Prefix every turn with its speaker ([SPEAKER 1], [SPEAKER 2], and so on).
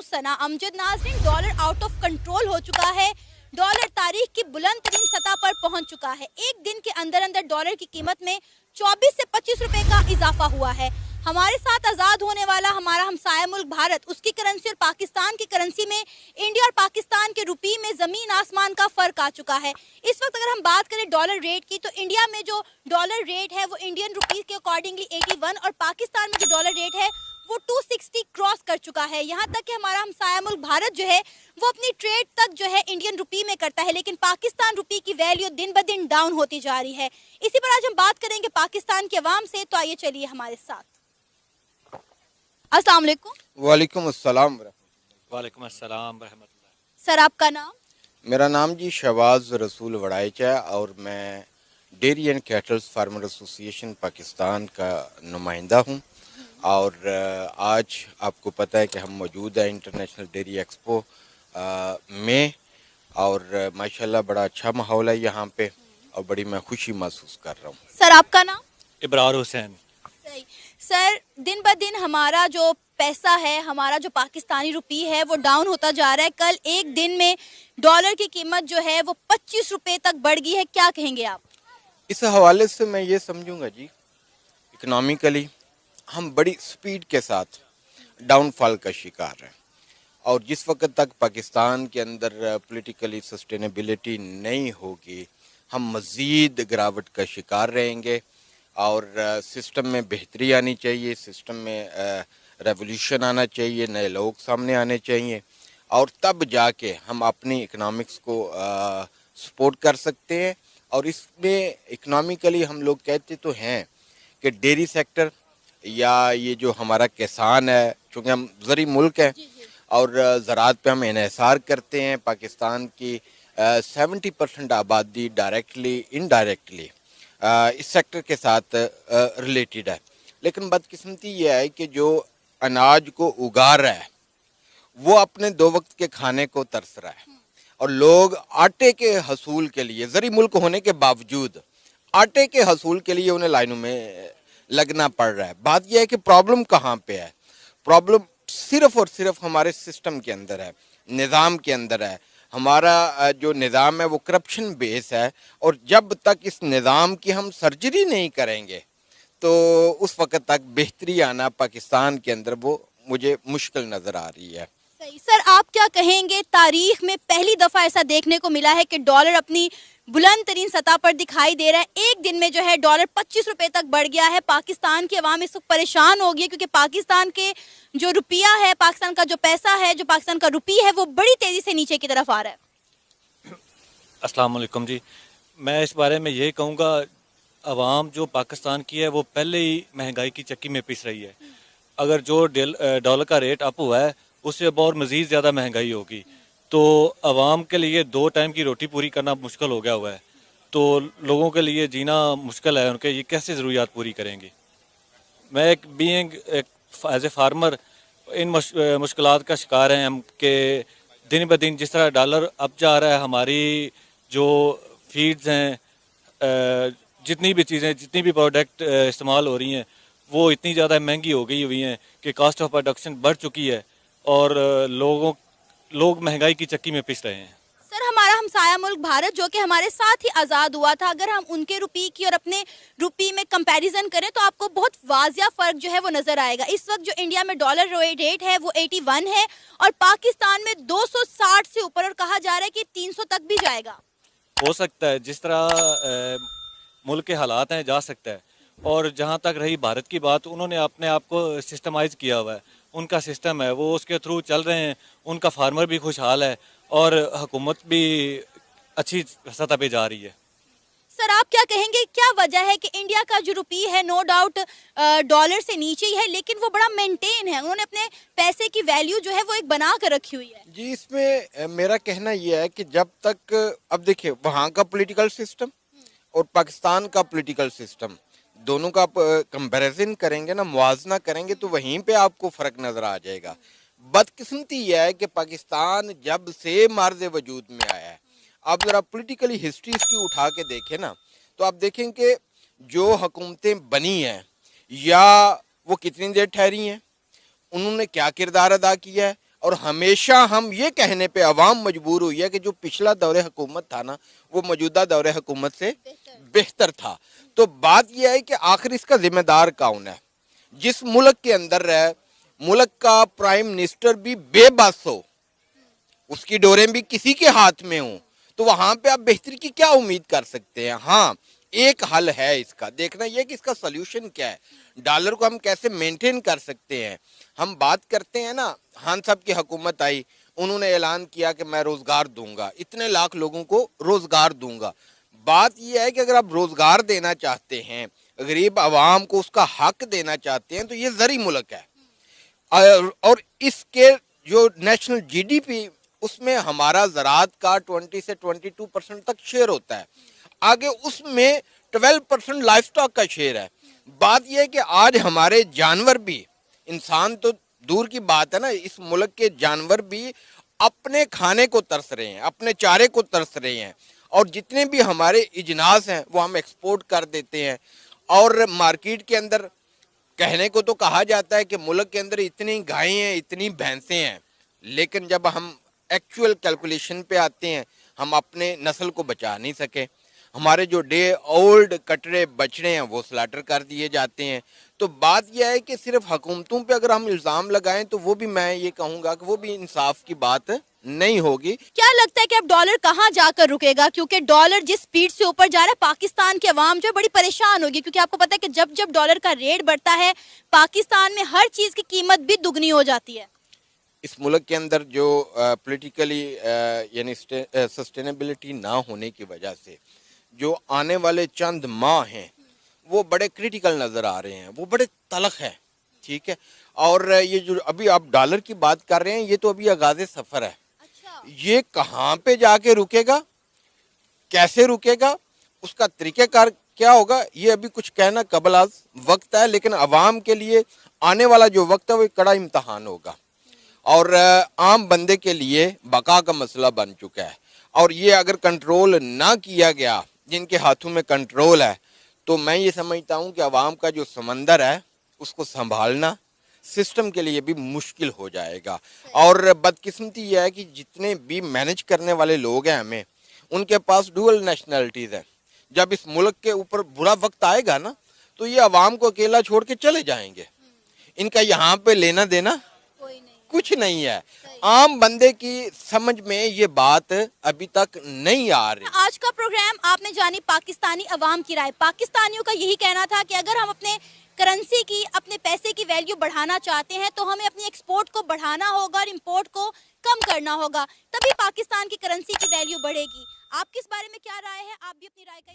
[SPEAKER 1] सना अमजद नाज़रीन, dollar out of control हो चुका है। डॉलर तारीख की बुलंद तरीन सतह पर पहुंच चुका है। एक दिन के अंदर अंदर डॉलर की कीमत में 24 से 25 रुपए का इजाफा हुआ है। हमारे साथ आज़ाद होने वाला हमारा हमसाया मुल्क भारत, उसकी करेंसी और पाकिस्तान की करेंसी में, इंडिया और पाकिस्तान के रुपये में ज़मीन आसमान का फ़र्क आ चुका है। इस वक्त अगर हम बात करें डॉलर रेट की, तो इंडिया में जो डॉलर रेट है वो इंडियन रुपीज़ के अकॉर्डिंगली 81 और पाकिस्तान में जो डॉलर रेट है वो 260 क्रॉस कर चुका है। यहाँ तक कि हमारा हमसाया मुल्क भारत जो है वो अपनी ट्रेड तक जो है इंडियन रुपये में करता है, लेकिन पाकिस्तान रुपये की वैल्यू दिन ब दिन डाउन होती जा रही है। इसी पर आज हम बात करेंगे पाकिस्तान के अवाम से, तो आइए चलिए हमारे साथ। अस्सलाम वालेकुम।
[SPEAKER 2] वालेकुम अस्सलाम।
[SPEAKER 3] वालेकुम अस्सलाम रहमतुल्लाह।
[SPEAKER 1] सर आपका नाम?
[SPEAKER 2] मेरा नाम जी शहबाज रसूल वड़ाइच है और मैं dairy and kettles farmer association Pakistan का नुमाइंदा हूँ। और आज आपको पता है कि हम मौजूद है इंटरनेशनल डेयरी एक्सपो में, और माशाल्लाह बड़ा अच्छा माहौल है यहाँ पे और बड़ी मैं खुशी महसूस कर रहा हूँ।
[SPEAKER 1] सर आपका नाम?
[SPEAKER 3] इब्रार हुसैन।
[SPEAKER 1] सही। सर दिन ब दिन हमारा जो पैसा है, हमारा जो पाकिस्तानी रुपये है वो डाउन होता जा रहा है। कल एक दिन में डॉलर की कीमत जो है वो 25 रुपए तक बढ़ गई है, क्या कहेंगे आप?
[SPEAKER 2] इस हवाले से मैं ये समझूंगा जी, इकोनॉमिकली हम बड़ी स्पीड के साथ डाउनफॉल का शिकार हैं, और जिस वक्त तक पाकिस्तान के अंदर पॉलिटिकली सस्टेनेबिलिटी नहीं होगी हम मज़ीद गिरावट का शिकार रहेंगे। और सिस्टम में बेहतरी आनी चाहिए, सिस्टम में रेवोल्यूशन आना चाहिए, नए लोग सामने आने चाहिए, और तब जाके हम अपनी इकोनॉमिक्स को सपोर्ट कर सकते हैं। और इसमें इकोनॉमिकली हम लोग कहते तो हैं कि डेयरी सेक्टर या ये जो हमारा किसान है, चूँकि हम ज़री मुल्क हैं और ज़राअत पे हम इन्हिसार करते हैं, पाकिस्तान की 70% आबादी डायरेक्टली इनडायरेक्टली इस सेक्टर के साथ रिलेटेड है। लेकिन बदकिस्मती ये है कि जो अनाज को उगा रहा है वो अपने दो वक्त के खाने को तरस रहा है, और लोग आटे के हसूल के लिए, ज़री मुल्क होने के बावजूद आटे के हसूल के लिए उन्हें लाइनों में लगना पड़ रहा है। बात यह है कि प्रॉब्लम कहाँ पे है? प्रॉब्लम सिर्फ़ और सिर्फ हमारे सिस्टम के अंदर है, निज़ाम के अंदर है। हमारा जो निज़ाम है वो करप्शन बेस है, और जब तक इस निज़ाम की हम सर्जरी नहीं करेंगे तो उस वक्त तक बेहतरी आना पाकिस्तान के अंदर वो मुझे मुश्किल नज़र आ रही है।
[SPEAKER 1] सही। सर आप क्या कहेंगे, तारीख में पहली दफ़ा ऐसा देखने को मिला है कि डॉलर अपनी बुलंद तरीन सतह पर दिखाई दे रहा है। एक दिन में जो है डॉलर 25 रुपए तक बढ़ गया है। पाकिस्तान की आवाम इस वक्त परेशान हो गई है, क्योंकि पाकिस्तान के जो रुपया है, पाकिस्तान का जो पैसा है, जो पाकिस्तान का रुपया है, वो बड़ी तेज़ी से नीचे की तरफ आ रहा है।
[SPEAKER 3] अस्सलाम वालेकुम जी। मैं इस बारे में ये कहूँगा, आवाम जो पाकिस्तान की है वो पहले ही महंगाई की चक्की में पिस रही है। अगर जो डॉलर का रेट अप हुआ है उससे अब और मज़ीद ज़्यादा महंगाई होगी, तो आवाम के लिए 2 टाइम की रोटी पूरी करना मुश्किल हो गया हुआ है। तो लोगों के लिए जीना मुश्किल है, उनके ये कैसे ज़रूरियात पूरी करेंगे। मैं एक बीइंग एज ए फार्मर इन मुश्किलात का शिकार हैं हम, कि दिन ब दिन जिस तरह डॉलर अप जा रहा है, हमारी जो फीड्स हैं, जितनी भी चीज़ें, जितनी भी प्रोडक्ट इस्तेमाल हो रही हैं वो इतनी ज़्यादा महंगी हो गई हुई हैं कि कॉस्ट ऑफ प्रोडक्शन बढ़ चुकी है, और लोग महंगाई की चक्की में पिस रहे हैं।
[SPEAKER 1] सर हमारा हमसाया मुल्क भारत जो कि हमारे साथ ही आज़ाद हुआ था, अगर हम उनके रुपये की और अपने रुपये में कंपैरिजन करें तो आपको बहुत वाजिया फ़र्क जो है वो नज़र आएगा। इस वक्त जो इंडिया में डॉलर रेट है वो 81 है, और पाकिस्तान में 260 से ऊपर, और कहा जा रहा है कि 300 तक भी जाएगा।
[SPEAKER 3] हो सकता है, जिस तरह मुल्क के हालात हैं जा सकता है। और जहाँ तक रही भारत की बात, उन्होंने अपने आप को सिस्टमाइज़ किया हुआ है, उनका सिस्टम है, वो उसके थ्रू चल रहे हैं, उनका फार्मर भी खुशहाल है और हुकूमत भी अच्छी सतह पे जा रही है।
[SPEAKER 1] सर आप क्या कहेंगे, क्या वजह है कि इंडिया का जो रुपया है नो डाउट डॉलर से नीचे ही है, लेकिन वो बड़ा मेंटेन है, उन्होंने अपने पैसे की वैल्यू जो है वो एक बना कर रखी हुई है?
[SPEAKER 2] जी, इसमें मेरा कहना यह है कि जब तक, अब देखिए वहाँ का पॉलिटिकल सिस्टम और पाकिस्तान का पॉलिटिकल सिस्टम, दोनों का आप कंपैरिजन करेंगे ना, मुआवजना करेंगे, तो वहीं पे आपको फ़र्क नज़र आ जाएगा। बदकिस्मती यह है कि पाकिस्तान जब से मार्ज़ वजूद में आया है, आप ज़रा पॉलिटिकली हिस्ट्री इसकी उठा के देखें ना, तो आप देखें कि जो हुकूमतें बनी हैं या वो कितनी देर ठहरी हैं, उन्होंने क्या किरदार अदा किया है, और हमेशा हम ये कहने पे अवाम मजबूर हुई है कि जो पिछला दौरे हुकूमत था ना, वो मौजूदा दौरे हुकूमत से बेहतर था। तो बात यह है कि आखिर इसका जिम्मेदार कौन है? जिस मुल्क के अंदर है, मुल्क का प्राइम मिनिस्टर भी बेबस हो, उसकी डोरें भी किसी के हाथ में हो, तो वहां पे आप बेहतरी की क्या उम्मीद कर सकते हैं? हाँ, एक हल है इसका, देखना यह कि इसका सल्यूशन क्या है, डॉलर को हम कैसे मेंटेन कर सकते हैं। हम बात करते हैं ना, खान साहब की हुकूमत आई, उन्होंने ऐलान किया कि मैं रोजगार दूंगा, इतने लाख लोगों को रोजगार दूंगा। बात यह है कि अगर आप रोजगार देना चाहते हैं, गरीब आवाम को उसका हक देना चाहते हैं, तो ये ज़री मुल्क है। और इसके जो नेशनल जीडीपी, उसमें हमारा ज़राअत का 20 से 22% तक शेयर होता है। आगे उसमें 12% लाइफ स्टॉक का शेयर है। बात यह है कि आज हमारे जानवर भी, इंसान तो दूर की बात है ना, इस मुल्क के जानवर भी अपने खाने को तरस रहे हैं, अपने चारे को तरस रहे हैं। और जितने भी हमारे इजनास हैं वो हम एक्सपोर्ट कर देते हैं। और मार्केट के अंदर कहने को तो कहा जाता है कि मुल्क के अंदर इतनी गायें हैं, इतनी भैंसें हैं, लेकिन जब हम एक्चुअल कैलकुलेशन पे आते हैं, हम अपने नस्ल को बचा नहीं सके। हमारे जो डे ओल्ड कटरे बछड़े हैं वो स्लाटर कर दिए जाते हैं। तो बात यह है कि सिर्फ हुकूमतों पे अगर हम इल्ज़ाम लगाएं तो वो भी, मैं ये कहूँगा कि वो भी इंसाफ की बात नहीं होगी।
[SPEAKER 1] क्या लगता है कि अब डॉलर कहाँ जाकर रुकेगा? क्योंकि डॉलर जिस स्पीड से ऊपर जा रहा है, पाकिस्तान की आवाम जो है बड़ी परेशान होगी, क्योंकि आपको पता है कि जब जब डॉलर का रेट बढ़ता है, पाकिस्तान में हर चीज की कीमत भी दुगनी हो जाती है।
[SPEAKER 2] इस मुल्क के अंदर जो पॉलिटिकली यानी सस्टेनेबिलिटी ना होने की वजह से जो आने वाले चंद माह हैं वो बड़े क्रिटिकल नज़र आ रहे हैं, वो बड़े तलख है, ठीक है। और ये जो अभी आप डॉलर की बात कर रहे हैं, ये तो अभी आगाज़ सफ़र है।
[SPEAKER 1] अच्छा।
[SPEAKER 2] ये कहाँ पे जाके रुकेगा, कैसे रुकेगा, उसका तरीक़ेकार क्या होगा, ये अभी कुछ कहना कबल आज वक्त है। लेकिन अवाम के लिए आने वाला जो वक्त है वो एक कड़ा इम्तहान होगा और आम बंदे के लिए बका का मसला बन चुका है। और ये अगर कंट्रोल ना किया गया, जिनके हाथों में कंट्रोल है, तो मैं ये समझता हूँ कि अवाम का जो समंदर है उसको संभालना सिस्टम के लिए भी मुश्किल हो जाएगा। और बदकिस्मती यह है कि जितने भी मैनेज करने वाले लोग हैं हमें, उनके पास डुअल नेशनलिटीज़ हैं। जब इस मुल्क के ऊपर बुरा वक्त आएगा ना, तो ये अवाम को अकेला छोड़ के चले जाएंगे। इनका यहाँ पे लेना देना कुछ नहीं है। आम बंदे की समझ में ये बात अभी तक नहीं आ रही।
[SPEAKER 1] आज का प्रोग्राम आपने जानी पाकिस्तानी अवाम की राय। पाकिस्तानियों का यही कहना था कि अगर हम अपने करेंसी की, अपने पैसे की वैल्यू बढ़ाना चाहते हैं तो हमें अपनी एक्सपोर्ट को बढ़ाना होगा और इंपोर्ट को कम करना होगा, तभी पाकिस्तान की करेंसी की वैल्यू बढ़ेगी। आपकी इस बारे में क्या राय है? आप भी अपनी राय का